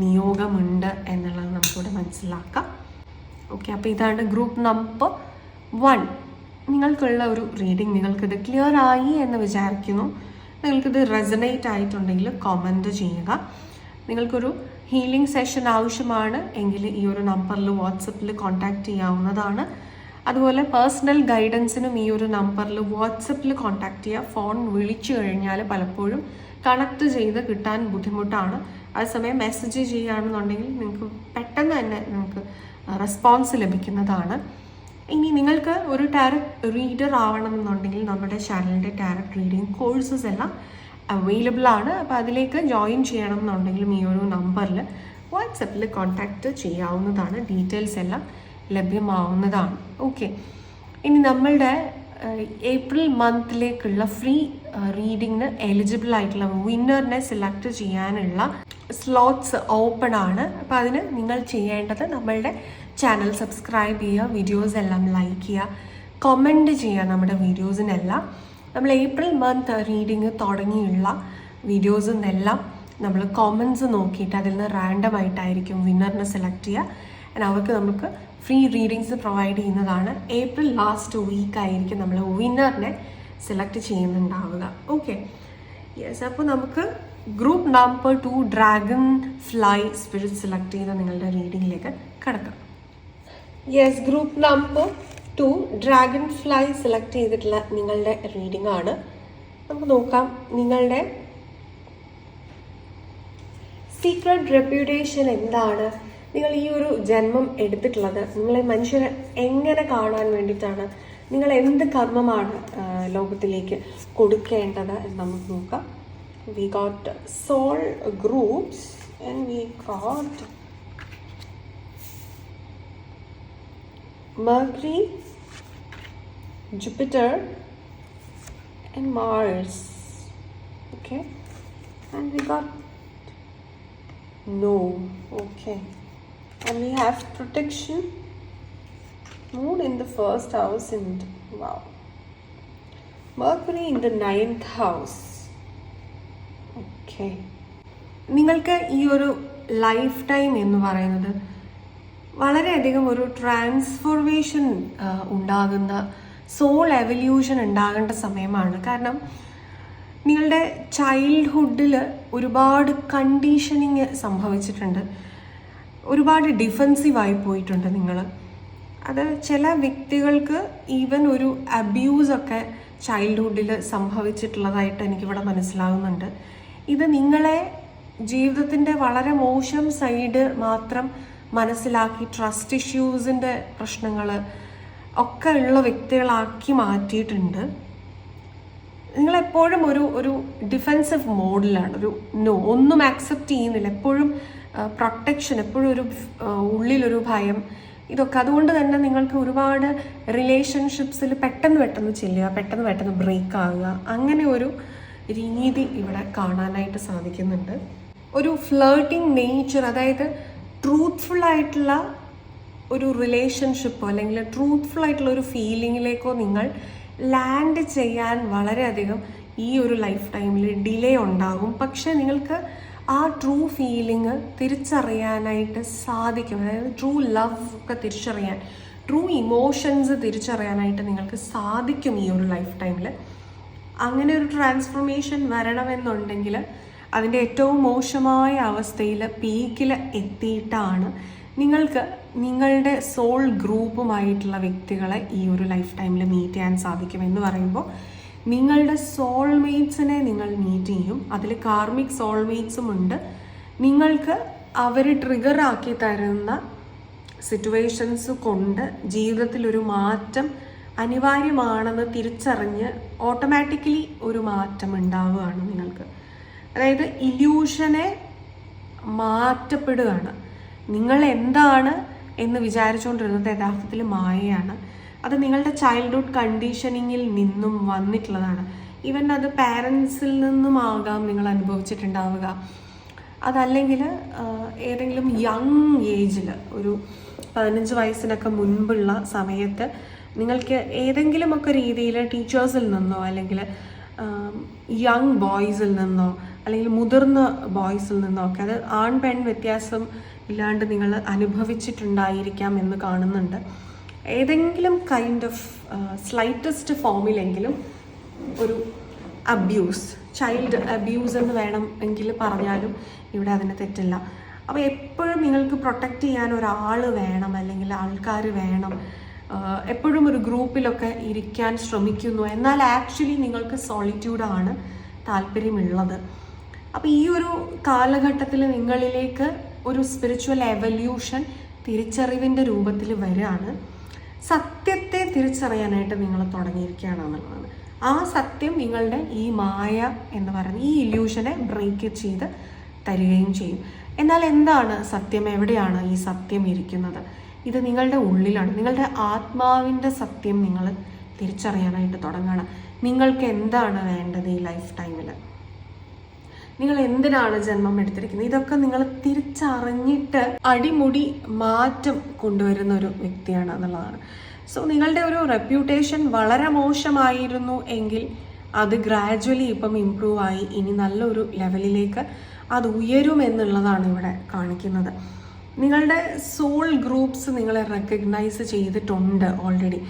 നിയോഗമുണ്ട് എന്നുള്ളത് നമുക്കിവിടെ മനസ്സിലാക്കാം. ഓക്കെ, അപ്പോൾ ഇതാണ് ഗ്രൂപ്പ് നമ്പർ 1 നിങ്ങൾക്കുള്ള ഒരു റീഡിങ്. നിങ്ങൾക്കിത് ക്ലിയർ ആയി എന്ന് വിചാരിക്കുന്നു. നിങ്ങൾക്കിത് റെസനേറ്റ് ആയിട്ടുണ്ടെങ്കിൽ കമൻറ്റ് ചെയ്യുക. നിങ്ങൾക്കൊരു ഹീലിംഗ് സെഷൻ ആവശ്യമാണ് എങ്കിൽ ഈ ഒരു നമ്പറിൽ വാട്സപ്പിൽ കോൺടാക്റ്റ് ചെയ്യാവുന്നതാണ്. അതുപോലെ പേഴ്സണൽ ഗൈഡൻസിനും ഈ ഒരു നമ്പറിൽ വാട്സപ്പിൽ കോൺടാക്റ്റ് ചെയ്യുക. ഫോൺ വിളിച്ചു കഴിഞ്ഞാൽ പലപ്പോഴും കണക്ട് ചെയ്ത് കിട്ടാൻ ബുദ്ധിമുട്ടാണ്. അതേസമയം മെസ്സേജ് ചെയ്യുകയാണെന്നുണ്ടെങ്കിൽ നിങ്ങൾക്ക് പെട്ടെന്ന് തന്നെ നിങ്ങൾക്ക് റെസ്പോൺസ് ലഭിക്കുന്നതാണ്. ഇനി നിങ്ങൾക്ക് ഒരു ടാരറ്റ് റീഡർ ആവണമെന്നുണ്ടെങ്കിൽ നമ്മുടെ ചാനലിൻ്റെ ടാരറ്റ് റീഡിങ് കോഴ്സസ് എല്ലാം അവൈലബിൾ ആണ്. അപ്പോൾ അതിലേക്ക് ജോയിൻ ചെയ്യണം എന്നുണ്ടെങ്കിലും ഈ ഒരു നമ്പറിൽ വാട്സപ്പിൽ കോൺടാക്റ്റ് ചെയ്യാവുന്നതാണ്. ഡീറ്റെയിൽസ് എല്ലാം ലഭ്യമാവുന്നതാണ്. ഓക്കെ, ഇനി നമ്മളുടെ ഏപ്രിൽ മന്തിലേക്കുള്ള ഫ്രീ റീഡിങ്ങിന് എലിജിബിൾ ആയിട്ടുള്ള വിന്നറിനെ സെലക്ട് ചെയ്യാനുള്ള സ്ലോട്ട്സ് ഓപ്പൺ ആണ്. അപ്പോൾ അതിന് നിങ്ങൾ ചെയ്യേണ്ടത് നമ്മളുടെ ചാനൽ സബ്സ്ക്രൈബ് ചെയ്യുക, വീഡിയോസ് എല്ലാം ലൈക്ക് ചെയ്യുക, കമൻറ്റ് ചെയ്യുക നമ്മുടെ വീഡിയോസിനെല്ലാം. നമ്മൾ ഏപ്രിൽ മന്ത് റീഡിങ് തുടങ്ങിയുള്ള വീഡിയോസിനെല്ലാം നമ്മൾ കോമൻസ് നോക്കിയിട്ട് അതിൽ നിന്ന് റാൻഡം ആയിട്ടായിരിക്കും വിന്നറിനെ സെലക്ട് ചെയ്യുക. ആൻഡ് അവർക്ക് നമുക്ക് ഫ്രീ റീഡിങ്സ് പ്രൊവൈഡ് ചെയ്യുന്നതാണ്. ഏപ്രിൽ ലാസ്റ്റ് വീക്കായിരിക്കും നമ്മൾ വിന്നറിനെ സെലക്ട് ചെയ്യുന്നുണ്ടാവുക. Okay, yes. അപ്പോൾ നമുക്ക് group number 2 dragonfly spirit select ചെയ്ത നിങ്ങളുടെ റീഡിങ്ങിലേക്ക് കിടക്കാം. Yes, group number 2 dragonfly select ചെയ്തിട്ടുള്ള നിങ്ങളുടെ റീഡിംഗ് ആണ്. നമുക്ക് നോക്കാം നിങ്ങളുടെ സീക്രട്ട് റെപ്യൂട്ടേഷൻ എന്താണ്. നിങ്ങൾ ഈ ഒരു ജന്മം എടുത്തിട്ടുള്ളത് നിങ്ങളെ മനുഷ്യരെ എങ്ങനെ കാണാൻ വേണ്ടിയിട്ടാണ്, നിങ്ങൾ എന്ത് കർമ്മമാണ് ലോകത്തിലേക്ക് കൊടുക്കേണ്ടത് എന്ന് നമുക്ക് നോക്കാം. We got soul groups and we got Mercury, Jupiter and Mars. Okay, and we got no. Okay, and we have protection, moon in the first house, and wow, Mercury in the 9th house. Okay, നിങ്ങൾക്ക് ഈ ഒരു ലൈഫ് ടൈം എന്ന് പറയുന്നത് വളരെയധികം ഒരു ട്രാൻസ്ഫോർമേഷൻ ഉണ്ടാകുന്ന, സോൾ എവല്യൂഷൻ ഉണ്ടാകേണ്ട സമയമാണ്. കാരണം നിങ്ങളുടെ ചൈൽഡ്ഹുഡിൽ ഒരുപാട് കണ്ടീഷനിങ് സംഭവിച്ചിട്ടുണ്ട്, ഒരുപാട് ഡിഫെൻസീവായി പോയിട്ടുണ്ട് നിങ്ങൾ. അത് ചില വ്യക്തികൾക്ക് ഈവൻ ഒരു അബ്യൂസൊക്കെ ചൈൽഡ്ഹുഡിൽ സംഭവിച്ചിട്ടുള്ളതായിട്ട് എനിക്കിവിടെ മനസ്സിലാകുന്നുണ്ട്. ഇത് നിങ്ങളെ ജീവിതത്തിൻ്റെ വളരെ മോശം സൈഡ് മാത്രം മനസ്സിലാക്കി ട്രസ്റ്റ് ഇഷ്യൂസിൻ്റെ പ്രശ്നങ്ങൾ ഒക്കെ ഉള്ള വ്യക്തികളാക്കി മാറ്റിയിട്ടുണ്ട്. നിങ്ങളെപ്പോഴും ഒരു ഡിഫെൻസീവ് മോഡിലാണ്, ഒന്നും ആക്സെപ്റ്റ് ചെയ്യുന്നില്ല, എപ്പോഴും പ്രൊട്ടക്ഷൻ, എപ്പോഴും ഉള്ളിലൊരു ഭയം, ഇതൊക്കെ. അതുകൊണ്ട് തന്നെ നിങ്ങൾക്ക് ഒരുപാട് റിലേഷൻഷിപ്സിൽ പെട്ടെന്ന് ചെല്ലുക, പെട്ടെന്ന് ബ്രേക്ക് ആകുക, അങ്ങനെ ഒരു രീതി ഇവിടെ കാണാനായിട്ട് സാധിക്കുന്നുണ്ട്. ഒരു ഫ്ലേർട്ടിങ് നേച്ചർ, അതായത് ട്രൂത്ത്ഫുൾ ആയിട്ടുള്ള ഒരു റിലേഷൻഷിപ്പോ അല്ലെങ്കിൽ ട്രൂത്ത്ഫുൾ ആയിട്ടുള്ള ഒരു ഫീലിങ്ങിലേക്കോ നിങ്ങൾ ലാൻഡ് ചെയ്യാൻ വളരെയധികം ഈ ഒരു ലൈഫ് ടൈമിൽ ഡിലേ ഉണ്ടാകും. പക്ഷെ നിങ്ങൾക്ക് ആ ട്രൂ ഫീലിംഗ് തിരിച്ചറിയാനായിട്ട് സാധിക്കും. അതായത് ട്രൂ ലവ് ഒക്കെ തിരിച്ചറിയാൻ, ട്രൂ ഇമോഷൻസ് തിരിച്ചറിയാനായിട്ട് നിങ്ങൾക്ക് സാധിക്കും ഈ ഒരു ലൈഫ് ടൈമിൽ. അങ്ങനെ ഒരു ട്രാൻസ്ഫോർമേഷൻ വരണമെന്നുണ്ടെങ്കിൽ അതിൻ്റെ ഏറ്റവും മോശമായ അവസ്ഥയിൽ പീക്കിൽ എത്തിയിട്ടാണ് നിങ്ങൾക്ക് നിങ്ങളുടെ സോൾ ഗ്രൂപ്പുമായിട്ടുള്ള വ്യക്തികളെ ഈ ഒരു ലൈഫ് ടൈമിൽ മീറ്റ് ചെയ്യാൻ സാധിക്കും. എന്ന് പറയുമ്പോൾ നിങ്ങളുടെ സോൾമേറ്റ്സിനെ നിങ്ങൾ മീറ്റ് ചെയ്യും. അതിൽ കാർമിക് സോൾമേറ്റ്സും ഉണ്ട്. നിങ്ങൾക്ക് അവർ ട്രിഗറാക്കി തരുന്ന സിറ്റുവേഷൻസ് കൊണ്ട് ജീവിതത്തിലൊരു മാറ്റം അനിവാര്യമാണെന്ന് തിരിച്ചറിഞ്ഞ് ഓട്ടോമാറ്റിക്കലി ഒരു മാറ്റം ഉണ്ടാവുകയാണ് നിങ്ങൾക്ക്. അതായത് ഇല്യൂഷനെ മാറ്റപ്പെടുകയാണ്. നിങ്ങൾ എന്താണ് എന്ന് വിചാരിച്ചുകൊണ്ടിരുന്നത് യഥാർത്ഥത്തിൽ മായയാണ്. അത് നിങ്ങളുടെ ചൈൽഡ്ഹുഡ് കണ്ടീഷനിങ്ങിൽ നിന്നും വന്നിട്ടുള്ളതാണ്. ഈവൻ അത് പാരൻസിൽ നിന്നുമാകാം നിങ്ങൾ അനുഭവിച്ചിട്ടുണ്ടാവുക. അതല്ലെങ്കിൽ ഏതെങ്കിലും യങ് ഏജിൽ ഒരു 15 വയസ്സിനൊക്കെ മുൻപുള്ള സമയത്ത് നിങ്ങൾക്ക് ഏതെങ്കിലുമൊക്കെ രീതിയിൽ ടീച്ചേഴ്സിൽ നിന്നോ അല്ലെങ്കിൽ യങ് ബോയ്സിൽ നിന്നോ അല്ലെങ്കിൽ മുതിർന്ന ബോയ്സിൽ നിന്നോ ഒക്കെ, അത് ആൺ പെൺ വ്യത്യാസം ഇല്ലാണ്ട് നിങ്ങൾ അനുഭവിച്ചിട്ടുണ്ടായിരിക്കാം എന്ന് കാണുന്നുണ്ട്. ഏതെങ്കിലും കൈൻഡ് ഓഫ് സ്ലൈറ്റസ്റ്റ് ഫോമിലെങ്കിലും ഒരു അബ്യൂസ്, ചൈൽഡ് അബ്യൂസ് എന്ന് വേണം എങ്കിൽ പറഞ്ഞാലും ഇവിടെ അതിന് തെറ്റില്ല. അപ്പോൾ എപ്പോഴും നിങ്ങൾക്ക് പ്രൊട്ടക്റ്റ് ചെയ്യാൻ ഒരാൾ വേണം, അല്ലെങ്കിൽ ആൾക്കാർ വേണം. എപ്പോഴും ഒരു ഗ്രൂപ്പിലൊക്കെ ഇരിക്കാൻ ശ്രമിക്കുന്നു, എന്നാൽ ആക്ച്വലി നിങ്ങൾക്ക് സോളിറ്റ്യൂഡാണ് താല്പര്യമുള്ളത്. അപ്പോൾ ഈ ഒരു കാലഘട്ടത്തിൽ നിങ്ങളിലേക്ക് ഒരു സ്പിരിച്വൽ എവല്യൂഷൻ തിരിച്ചറിവിൻ്റെ രൂപത്തിൽ വരികയാണ്. സത്യത്തെ തിരിച്ചറിയാനായിട്ട് നിങ്ങൾ തുടങ്ങിയിരിക്കുകയാണെന്നുള്ളതാണ്. ആ സത്യം നിങ്ങളുടെ ഈ മായ എന്ന് പറയുന്ന ഈ ഇല്യൂഷനെ ബ്രേക്ക് ചെയ്ത് തരികയും ചെയ്യും. എന്നാൽ എന്താണ് സത്യം? എവിടെയാണ് ഈ സത്യം ഇരിക്കുന്നത്? ഇത് നിങ്ങളുടെ ഉള്ളിലാണ്. നിങ്ങളുടെ ആത്മാവിൻ്റെ സത്യം നിങ്ങൾ തിരിച്ചറിയാനായിട്ട് തുടങ്ങണം. നിങ്ങൾക്ക് എന്താണ് വേണ്ടത് ഈ ലൈഫ് ടൈമിൽ? നിങ്ങൾ എന്തിനാണ് ജന്മം എടുത്തിരിക്കുന്നത്? ഇതൊക്കെ നിങ്ങൾ തിരിച്ചറിഞ്ഞിട്ട് അടിമുടി മാറ്റം കൊണ്ടുവരുന്ന ഒരു വ്യക്തിയാണ് എന്നുള്ളതാണ്. സോ നിങ്ങളുടെ ഒരു റെപ്യൂട്ടേഷൻ വളരെ മോശമായിരുന്നു എങ്കിൽ അത് ഗ്രാജ്വലി ഇപ്പം ഇംപ്രൂവ് ആയി ഇനി നല്ലൊരു ലെവലിലേക്ക് അത് ഉയരുമെന്നുള്ളതാണ് ഇവിടെ കാണിക്കുന്നത്. നിങ്ങളുടെ സോൾ ഗ്രൂപ്പ്സ് നിങ്ങളെ റെക്കഗ്നൈസ് ചെയ്തിട്ടുണ്ട് ഓൾറെഡി.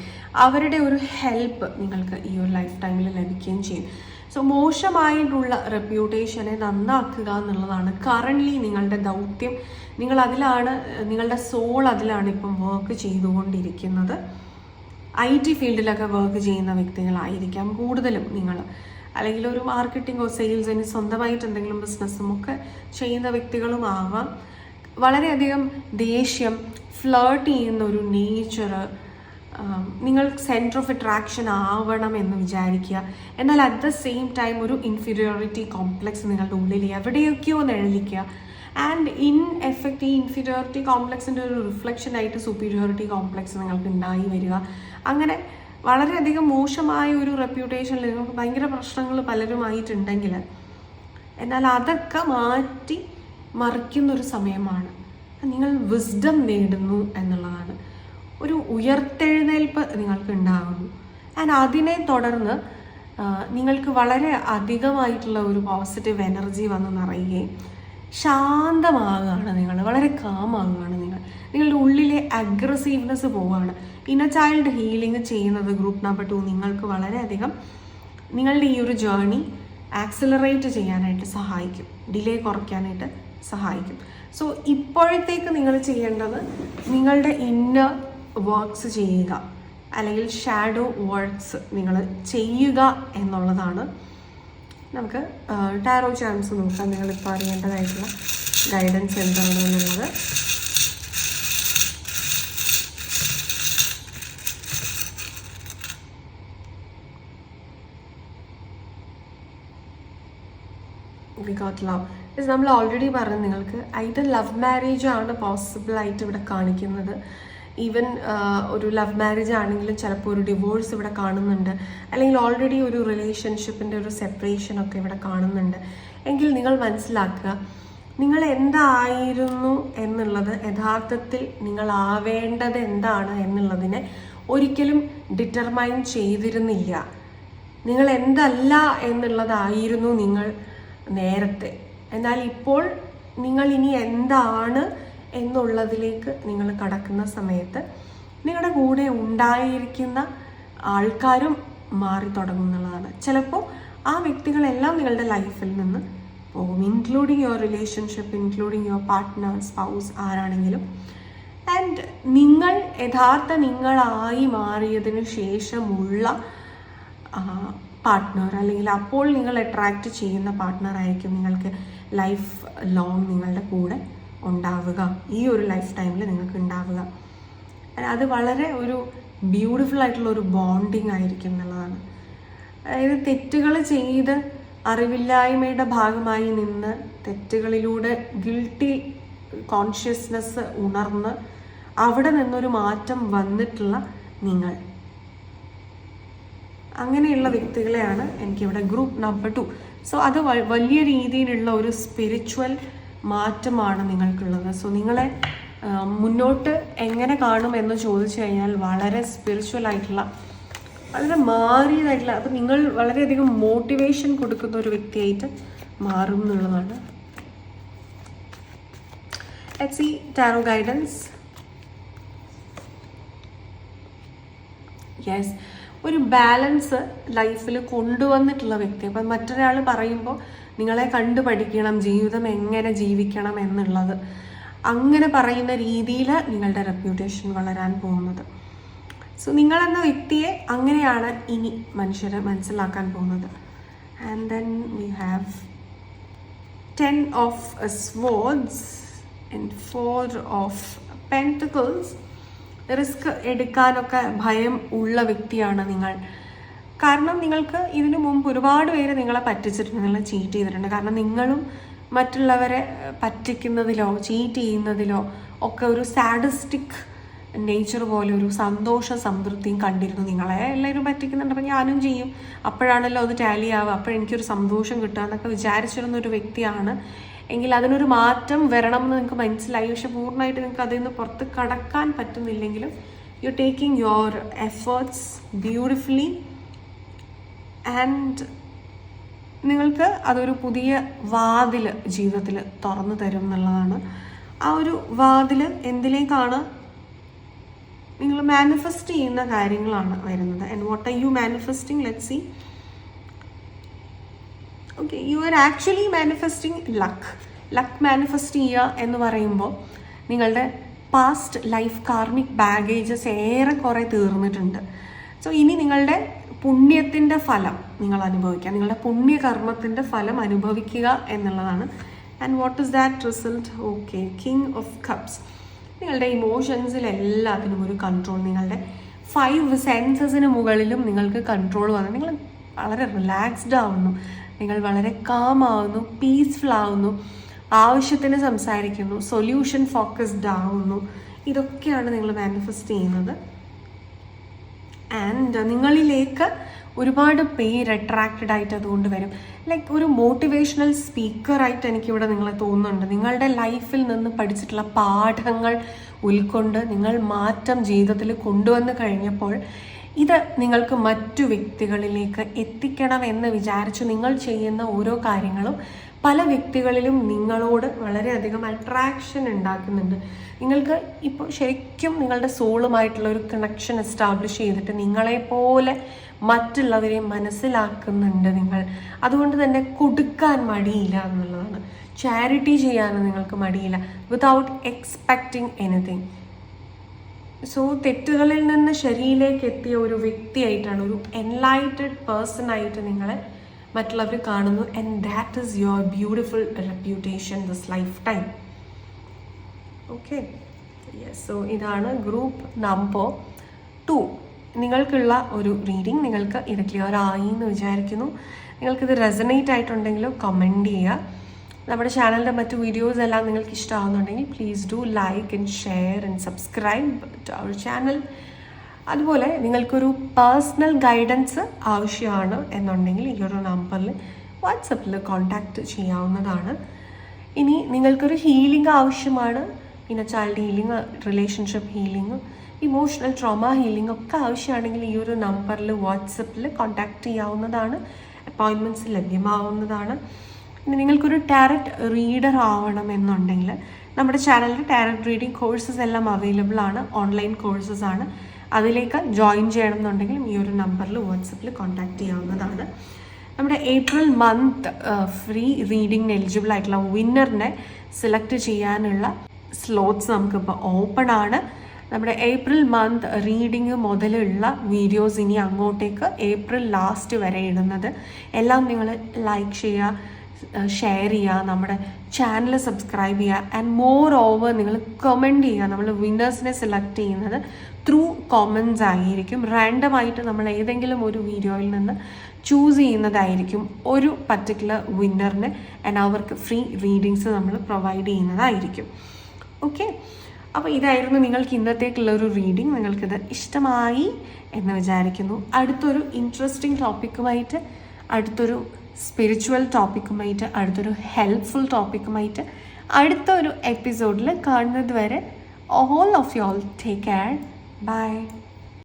അവരുടെ ഒരു ഹെൽപ്പ് നിങ്ങൾക്ക് ഈ ഒരു ലൈഫ് ടൈമിൽ ലഭിക്കുകയും ചെയ്യും. സോ മോശമായിട്ടുള്ള റെപ്യൂട്ടേഷനെ നന്നാക്കുക എന്നുള്ളതാണ് കറൻ്റ്ലി നിങ്ങളുടെ ദൗത്യം. നിങ്ങളുടെ സോൾ അതിലാണ് ഇപ്പം വർക്ക് ചെയ്തുകൊണ്ടിരിക്കുന്നത്. IT ഫീൽഡിലൊക്കെ വർക്ക് ചെയ്യുന്ന വ്യക്തികളായിരിക്കാം കൂടുതലും നിങ്ങൾ, അല്ലെങ്കിൽ ഒരു മാർക്കറ്റിങ്ങോ സെയിൽസിന് സ്വന്തമായിട്ട് എന്തെങ്കിലും ബിസിനസ്സും ഒക്കെ ചെയ്യുന്ന വ്യക്തികളും ആവാം. വളരെയധികം ദേഷ്യം, ഫ്ലേർട്ട് ചെയ്യുന്ന ഒരു നേച്ചർ, നിങ്ങൾ സെൻറ്റർ ഓഫ് അട്രാക്ഷൻ ആവണം എന്ന് വിചാരിക്കുക. എന്നാൽ അറ്റ് ദ സെയിം ടൈം ഒരു ഇൻഫീരിയോറിറ്റി കോംപ്ലക്സ് നിങ്ങളുടെ ഉള്ളിൽ എവിടെയൊക്കെയോ നിഴലിക്കുക. ആൻഡ് ഇൻ എഫക്റ്റ് ഈ ഇൻഫീരിയോറിറ്റി കോംപ്ലക്സിൻ്റെ ഒരു റിഫ്ലക്ഷൻ ആയിട്ട് സുപ്പീരിയോറിറ്റി കോംപ്ലക്സ് നിങ്ങൾക്ക് ഉണ്ടായി വരിക. അങ്ങനെ വളരെയധികം മോശമായ ഒരു റെപ്യൂട്ടേഷനിൽ നിങ്ങൾക്ക് ഭയങ്കര പ്രശ്നങ്ങൾ പലരുമായിട്ടുണ്ടെങ്കിൽ, എന്നാൽ അതൊക്കെ മാറ്റി മറിക്കുന്നൊരു സമയമാണ്. നിങ്ങൾ വിസ്ഡം നേടുന്നു എന്നുള്ളതാണ്. ഒരു ഉയർത്തെഴുന്നേൽപ്പ് നിങ്ങൾക്ക് ഉണ്ടാകുന്നു. ആൻഡ് അതിനെ തുടർന്ന് നിങ്ങൾക്ക് വളരെ അധികമായിട്ടുള്ള ഒരു പോസിറ്റീവ് എനർജി വന്ന് നിറയുകയും ശാന്തമാകുകയാണ്. നിങ്ങൾ വളരെ കാമാകുകയാണ്. നിങ്ങളുടെ ഉള്ളിലെ അഗ്രസീവ്നെസ് പോവുകയാണ്. ഇന്നർ ചൈൽഡ് ഹീലിംഗ് ചെയ്യുന്നത് ഗ്രൂപ്പ് നമ്പർ 2 നിങ്ങൾക്ക് വളരെയധികം നിങ്ങളുടെ ഈ ഒരു ജേർണി ആക്സിലറേറ്റ് ചെയ്യാനായിട്ട് സഹായിക്കും, ഡിലേ കുറയ്ക്കാനായിട്ട് സഹായിക്കും. സോ ഇപ്പോഴത്തേക്ക് നിങ്ങൾ ചെയ്യേണ്ടത് നിങ്ങളുടെ ഇന്നർ വർക്ക്സ് ചെയ്യുക, അല്ലെങ്കിൽ ഷാഡോ വർക്ക്സ് നിങ്ങൾ ചെയ്യുക എന്നുള്ളതാണ്. നമുക്ക് ടാരോ ചാൻസ് നോക്കാം. നിങ്ങളിപ്പോൾ അറിയേണ്ടതായിട്ടുള്ള ഗൈഡൻസ് എന്താണ് എന്നുള്ളത്. We got love. നമ്മൾ ഓൾറെഡി പറഞ്ഞു നിങ്ങൾക്ക് ഐദർ ലവ് മാരേജ് ആണ് പോസിബിൾ ആയിട്ട് ഇവിടെ കാണിക്കുന്നത്. ഈവൻ ഒരു ലവ് മാരേജ് ആണെങ്കിലും ചിലപ്പോൾ ഒരു ഡിവോഴ്സ് ഇവിടെ കാണുന്നുണ്ട്, അല്ലെങ്കിൽ ഓൾറെഡി ഒരു റിലേഷൻഷിപ്പിൻ്റെ ഒരു സെപ്പറേഷനൊക്കെ ഇവിടെ കാണുന്നുണ്ട്. എങ്കിൽ നിങ്ങൾ മനസ്സിലാക്കുക, നിങ്ങൾ എന്തായിരുന്നു എന്നുള്ളത്, യഥാർത്ഥത്തിൽ നിങ്ങൾ ആവേണ്ടത് എന്താണ് എന്നുള്ളതിനെ ഒരിക്കലും ഡിറ്റർമൈൻ ചെയ്തിരുന്നില്ല. നിങ്ങൾ എന്തല്ല എന്നുള്ളതായിരുന്നു നിങ്ങൾ നേരത്തെ. എന്നാൽ ഇപ്പോൾ നിങ്ങൾ ഇനി എന്താണ് എന്നുള്ളതിലേക്ക് നിങ്ങൾ കടക്കുന്ന സമയത്ത് നിങ്ങളുടെ കൂടെ ഉണ്ടായിരിക്കുന്ന ആൾക്കാരും മാറി തുടങ്ങുന്നതാണ്. ചിലപ്പോൾ ആ വ്യക്തികളെല്ലാം നിങ്ങളുടെ ലൈഫിൽ നിന്ന് പോകും, including your relationship, including your partner, spouse, ആരാണെങ്കിലും. ആൻഡ് നിങ്ങൾ യഥാർത്ഥ നിങ്ങളായി മാറിയതിന് ശേഷമുള്ള പാർട്ട്ണർ, അല്ലെങ്കിൽ അപ്പോൾ നിങ്ങൾ അട്രാക്റ്റ് ചെയ്യുന്ന പാർട്ട്ണർ ആയിരിക്കും നിങ്ങൾക്ക് ലൈഫ് ലോങ് നിങ്ങളുടെ കൂടെ ഉണ്ടാവുക, ഈ ഒരു ലൈഫ് ടൈമിൽ നിങ്ങൾക്ക് ഉണ്ടാവുക. അത് വളരെ ഒരു ബ്യൂട്ടിഫുൾ ആയിട്ടുള്ള ഒരു ബോണ്ടിങ് ആയിരിക്കും എന്നുള്ളതാണ്. അതായത് തെറ്റുകൾ ചെയ്ത് അറിവില്ലായ്മയുടെ ഭാഗമായി നിന്ന് തെറ്റുകളിലൂടെ ഗിൽട്ടി കോൺഷ്യസ്നെസ് ഉണർന്ന് അവിടെ നിന്നൊരു മാറ്റം വന്നിട്ടുള്ള നിങ്ങൾ, അങ്ങനെയുള്ള വ്യക്തികളെയാണ് എനിക്കിവിടെ ഗ്രൂപ്പ് നമ്പർ 2. സോ അത് വലിയ രീതിയിലുള്ള ഒരു സ്പിരിച്വൽ മാറ്റമാണ് നിങ്ങൾക്കുള്ളത്. സോ നിങ്ങളെ മുന്നോട്ട് എങ്ങനെ കാണും എന്ന് ചോദിച്ചു കഴിഞ്ഞാൽ വളരെ സ്പിരിച്വൽ ആയിട്ടുള്ള, വളരെ മാറിയതായിട്ടുള്ള, അപ്പം നിങ്ങൾ വളരെയധികം മോട്ടിവേഷൻ കൊടുക്കുന്ന ഒരു വ്യക്തിയായിട്ട് മാറും എന്നുള്ളതാണ്. Let's see tarot guidance. Yes, ഒരു ബാലൻസ് ലൈഫിൽ കൊണ്ടുവന്നിട്ടുള്ള വ്യക്തി. അപ്പം മറ്റൊരാൾ പറയുമ്പോൾ നിങ്ങളെ കണ്ടു പഠിക്കണം, ജീവിതം എങ്ങനെ ജീവിക്കണം എന്നുള്ളത്, അങ്ങനെ പറയുന്ന രീതിയിൽ നിങ്ങളുടെ റെപ്യൂട്ടേഷൻ വളരാൻ പോകുന്നത്. സോ നിങ്ങളെന്ന വ്യക്തിയെ അങ്ങനെയാണ് ഇനി മനുഷ്യരെ മനസ്സിലാക്കാൻ പോകുന്നത്. And then we have 10 of swords and 4 of pentacles. Risk എടുക്കാനൊക്കെ ഭയം ഉള്ള വ്യക്തിയാണ് നിങ്ങൾ. കാരണം നിങ്ങൾക്ക് ഇതിനു മുമ്പ് ഒരുപാട് പേര് നിങ്ങളെ പറ്റിച്ചിട്ടുണ്ട്, നിങ്ങളെ ചീറ്റ് ചെയ്തിട്ടുണ്ട്. കാരണം നിങ്ങളും മറ്റുള്ളവരെ പറ്റിക്കുന്നതിലോ ചീറ്റ് ചെയ്യുന്നതിലോ ഒക്കെ ഒരു സാഡിസ്റ്റിക് നേച്ചർ പോലെ ഒരു സന്തോഷ സംതൃപ്തിയും കണ്ടിരുന്നു. നിങ്ങളെ എല്ലാവരും പറ്റിക്കുന്നുണ്ട്, അപ്പം ഞാനും ചെയ്യും, അപ്പോഴാണല്ലോ അത് ടാലി ആവുക, അപ്പോഴെനിക്കൊരു സന്തോഷം കിട്ടുക എന്നൊക്കെ വിചാരിച്ചിരുന്ന ഒരു വ്യക്തിയാണ്. എങ്കിൽ അതിനൊരു മാറ്റം വരണം എന്ന് നിങ്ങൾക്ക് മനസ്സിലായി. പക്ഷെ പൂർണ്ണമായിട്ട് നിങ്ങൾക്ക് അതിൽ നിന്ന് പുറത്ത് കടക്കാൻ പറ്റുന്നില്ലെങ്കിലും you taking your efforts beautifully and നിങ്ങൾക്ക് അതൊരു പുതിയ വാതിൽ ജീവിതത്തിൽ തുറന്നു തരും എന്നുള്ളതാണ്. ആ ഒരു വാതിൽ എന്തിലേക്കാണ്? നിങ്ങൾ മാനിഫെസ്റ്റ് ചെയ്യുന്ന കാര്യങ്ങളാണ് വരുന്നത്. And what are you manifesting? Let's see. Okay, you are actually manifesting luck manifest ചെയ്യുക എന്ന് പറയുമ്പോൾ നിങ്ങളുടെ പാസ്റ്റ് ലൈഫ് കാർമിക് ബാഗേജസ് ഏറെക്കുറെ തീർന്നിട്ടുണ്ട്. സോ ഇനി നിങ്ങളുടെ പുണ്യത്തിൻ്റെ ഫലം നിങ്ങൾ അനുഭവിക്കുക, നിങ്ങളുടെ പുണ്യകർമ്മത്തിൻ്റെ ഫലം അനുഭവിക്കുക എന്നുള്ളതാണ്. And what is that result? Okay, king of cups. നിങ്ങളുടെ ഇമോഷൻസിലെല്ലാത്തിനും ഒരു കൺട്രോൾ, നിങ്ങളുടെ 5 സെൻസസിന് മുകളിലും നിങ്ങൾക്ക് കൺട്രോൾ വന്നു. നിങ്ങൾ വളരെ റിലാക്സ്ഡ് ആവുന്നു, നിങ്ങൾ വളരെ കാം ആവുന്നു, പീസ്ഫുൾ ആവുന്നു, ആവശ്യത്തിന് സംസാരിക്കുന്നു, സൊല്യൂഷൻ ഫോക്കസ്ഡ് ആവുന്നു. ഇതൊക്കെയാണ് നിങ്ങൾ മാനിഫെസ്റ്റ് ചെയ്യുന്നത്. ആൻഡ് നിങ്ങളിലേക്ക് ഒരുപാട് പേര് അട്രാക്റ്റഡ് ആയിട്ട് അതുകൊണ്ട് വരും. ലൈക്ക് ഒരു മോട്ടിവേഷണൽ സ്പീക്കറായിട്ട് എനിക്കിവിടെ നിങ്ങളെ തോന്നുന്നുണ്ട്. നിങ്ങളുടെ ലൈഫിൽ നിന്ന് പഠിച്ചിട്ടുള്ള പാഠങ്ങൾ ഉൾക്കൊണ്ട് നിങ്ങൾ മാറ്റം ജീവിതത്തിൽ കൊണ്ടുവന്ന് കഴിഞ്ഞപ്പോൾ ഇത് നിങ്ങൾക്ക് മറ്റു വ്യക്തികളിലേക്ക് എത്തിക്കണം എന്ന് വിചാരിച്ച് നിങ്ങൾ ചെയ്യുന്ന ഓരോ കാര്യങ്ങളും പല വ്യക്തികളിലും നിങ്ങളോട് വളരെയധികം അട്രാക്ഷൻ ഉണ്ടാക്കുന്നുണ്ട്. നിങ്ങൾക്ക് ഇപ്പോൾ ശരിക്കും നിങ്ങളുടെ സോളുമായിട്ടുള്ള ഒരു കണക്ഷൻ എസ്റ്റാബ്ലിഷ് ചെയ്തിട്ട് നിങ്ങളെപ്പോലെ മറ്റുള്ളവരെ മനസ്സിലാക്കുന്നുണ്ട് നിങ്ങൾ. അതുകൊണ്ട് തന്നെ കൊടുക്കാൻ മടിയില്ല എന്നുള്ളതാണ്. ചാരിറ്റി ചെയ്യാനും നിങ്ങൾക്ക് മടിയില്ല, വിതൗട്ട് എക്സ്പെക്റ്റിംഗ് എനിത്തിങ്. സോ തെറ്റുകളിൽ നിന്ന് ശരിയിലേക്ക് എത്തിയ ഒരു വ്യക്തിയായിട്ടാണ്, ഒരു എൻലൈറ്റഡ് പേഴ്സൺ ആയിട്ട് നിങ്ങളെ മറ്റുള്ളവർ കാണുന്നു. And that is your beautiful reputation this life time. Okay, yes. So ഇതാണ് ഗ്രൂപ്പ് നമ്പർ 2 നിങ്ങൾക്കുള്ള ഒരു റീഡിങ്. നിങ്ങൾക്ക് ഇത് ക്ലിയർ ആയി എന്ന് വിചാരിക്കുന്നു. നിങ്ങൾക്കിത് റെസനേറ്റ് ആയിട്ടുണ്ടെങ്കിൽ കമൻറ്റ് ചെയ്യുക. നമ്മുടെ ചാനലിൻ്റെ മറ്റു വീഡിയോസ് എല്ലാം നിങ്ങൾക്ക് ഇഷ്ടമാകുന്നുണ്ടെങ്കിൽ please do like and share and subscribe to our channel. അതുപോലെ നിങ്ങൾക്കൊരു പേഴ്സണൽ ഗൈഡൻസ് ആവശ്യമാണ് എന്നുണ്ടെങ്കിൽ ഈ ഒരു നമ്പറിൽ വാട്സപ്പിൽ കോൺടാക്റ്റ് ചെയ്യാവുന്നതാണ്. ഇനി നിങ്ങൾക്കൊരു ഹീലിംഗ് ആവശ്യമാണ്, പിന്നെ child healing, relationship healing, emotional trauma healing ഒക്കെ ആവശ്യമാണെങ്കിൽ ഈ ഒരു നമ്പറിൽ വാട്സപ്പിൽ കോൺടാക്റ്റ് ചെയ്യാവുന്നതാണ്. അപ്പോയിൻമെൻറ്റ്സ് ലഭ്യമാവുന്നതാണ്. ഇനി നിങ്ങൾക്കൊരു ടാരറ്റ് റീഡർ ആവണമെന്നുണ്ടെങ്കിൽ നമ്മുടെ ചാനലിൽ ടാരറ്റ് റീഡിംഗ് കോഴ്സസ് എല്ലാം അവൈലബിൾ ആണ്, ഓൺലൈൻ കോഴ്സസ് ആണ്. അതിലേക്ക് ജോയിൻ ചെയ്യണം എന്നുണ്ടെങ്കിൽ ഈ ഒരു നമ്പറിൽ വാട്സപ്പിൽ കോൺടാക്റ്റ് ചെയ്യാവുന്നതാണ്. നമ്മുടെ ഏപ്രിൽ മന്ത് ഫ്രീ റീഡിങ്ങിന് എലിജിബിൾ ആയിട്ടുള്ള വിന്നറിനെ സെലക്ട് ചെയ്യാനുള്ള സ്ലോട്ട്സ് നമുക്കിപ്പോൾ ഓപ്പൺ ആണ്. നമ്മുടെ ഏപ്രിൽ മന്ത് റീഡിങ് മുതലുള്ള വീഡിയോസ് ഇനി അങ്ങോട്ടേക്ക് ഏപ്രിൽ ലാസ്റ്റ് വരെ ഇടുന്നത് എല്ലാം നിങ്ങൾ ലൈക്ക് ചെയ്യുക, ഷെയർ ചെയ്യുക, നമ്മുടെ ചാനൽ സബ്സ്ക്രൈബ് ചെയ്യുക. ആൻഡ് മോർ ഓവർ നിങ്ങൾ കമൻറ്റ് ചെയ്യുക. നമ്മൾ വിന്നേഴ്സിനെ സെലക്ട് ചെയ്യുന്നത് ത്രൂ കോമൻസ് ആയിരിക്കും. റാൻഡമായിട്ട് നമ്മൾ ഏതെങ്കിലും ഒരു വീഡിയോയിൽ നിന്ന് ചൂസ് ചെയ്യുന്നതായിരിക്കും ഒരു പർട്ടിക്കുലർ വിന്നറിന്. ആൻഡ് അവർക്ക് ഫ്രീ റീഡിങ്സ് നമ്മൾ പ്രൊവൈഡ് ചെയ്യുന്നതായിരിക്കും. ഓക്കെ, അപ്പോൾ ഇതായിരുന്നു നിങ്ങൾക്ക് ഇന്നത്തേക്കുള്ളൊരു റീഡിങ്. നിങ്ങൾക്കിത് ഇഷ്ടമായി എന്ന് വിചാരിക്കുന്നു. അടുത്തൊരു ഇൻട്രസ്റ്റിംഗ് ടോപ്പിക്കുമായിട്ട്, അടുത്തൊരു സ്പിരിച്വൽ ടോപ്പിക്കുമായിട്ട്, അടുത്തൊരു ഹെൽപ്ഫുൾ ടോപ്പിക്കുമായിട്ട് അടുത്ത ഒരു എപ്പിസോഡിൽ കാണുന്നത് വരെ all of you all take care. By.